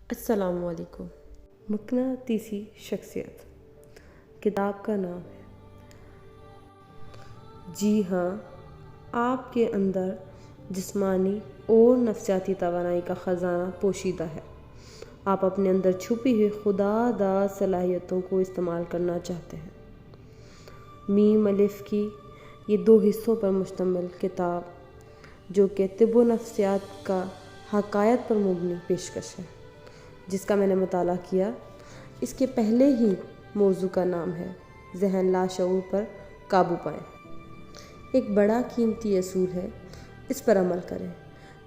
السلام علیکم۔ مقناطیسی شخصیت کتاب کا نام ہے۔ جی ہاں، آپ کے اندر جسمانی اور نفسیاتی توانائی کا خزانہ پوشیدہ ہے۔ آپ اپنے اندر چھپی ہوئی خدا داد صلاحیتوں کو استعمال کرنا چاہتے ہیں۔ میم الف کی یہ 2 حصوں پر مشتمل کتاب، جو کہ طب و نفسیات کا حقائق پر مبنی پیشکش ہے، جس کا میں نے مطالعہ کیا، اس کے پہلے ہی موضوع کا نام ہے ذہن لاشعور پر قابو پائیں۔ ایک بڑا قیمتی اصول ہے، اس پر عمل کریں۔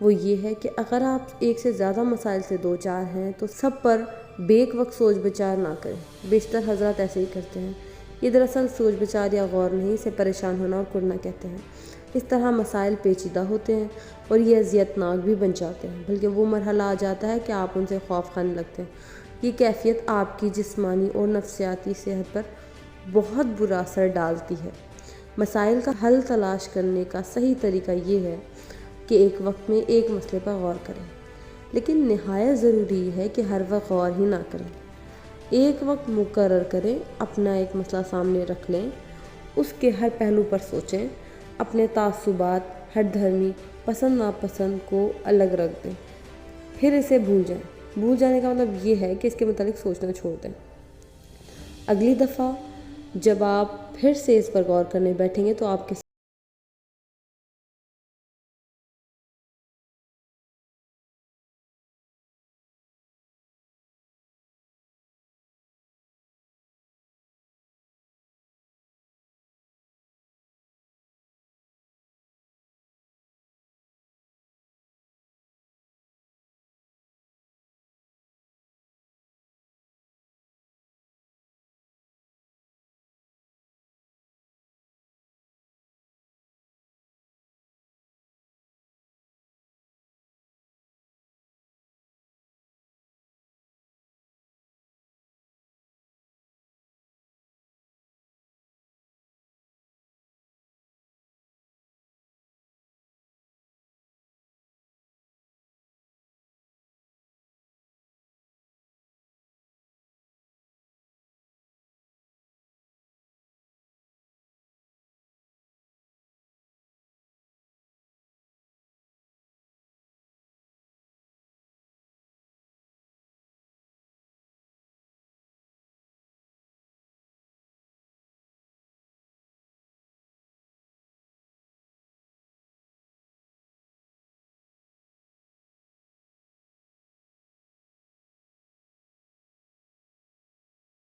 وہ یہ ہے کہ اگر آپ ایک سے زیادہ مسائل سے دوچار ہیں تو سب پر بیک وقت سوچ بچار نہ کریں۔ بیشتر حضرات ایسے ہی کرتے ہیں۔ یہ دراصل سوچ بچار یا غور نہیں، اسے پریشان ہونا اور کرنا کہتے ہیں۔ اس طرح مسائل پیچیدہ ہوتے ہیں اور یہ اذیت ناک بھی بن جاتے ہیں، بلکہ وہ مرحلہ آ جاتا ہے کہ آپ ان سے خوف کھانے لگتے ہیں۔ یہ کیفیت آپ کی جسمانی اور نفسیاتی صحت پر بہت برا اثر ڈالتی ہے۔ مسائل کا حل تلاش کرنے کا صحیح طریقہ یہ ہے کہ ایک وقت میں ایک مسئلے پر غور کریں، لیکن نہایت ضروری ہے کہ ہر وقت غور ہی نہ کریں۔ ایک وقت مقرر کریں، اپنا ایک مسئلہ سامنے رکھ لیں، اس کے ہر پہلو پر سوچیں، اپنے تعصبات، ہر دھرمی پسند ناپسند کو الگ رکھ دیں، پھر اسے بھول جائیں۔ بھول جانے کا مطلب یہ ہے کہ اس کے متعلق سوچنا چھوڑ دیں۔ اگلی دفعہ جب آپ پھر سے اس پر غور کرنے بیٹھیں گے تو آپ کے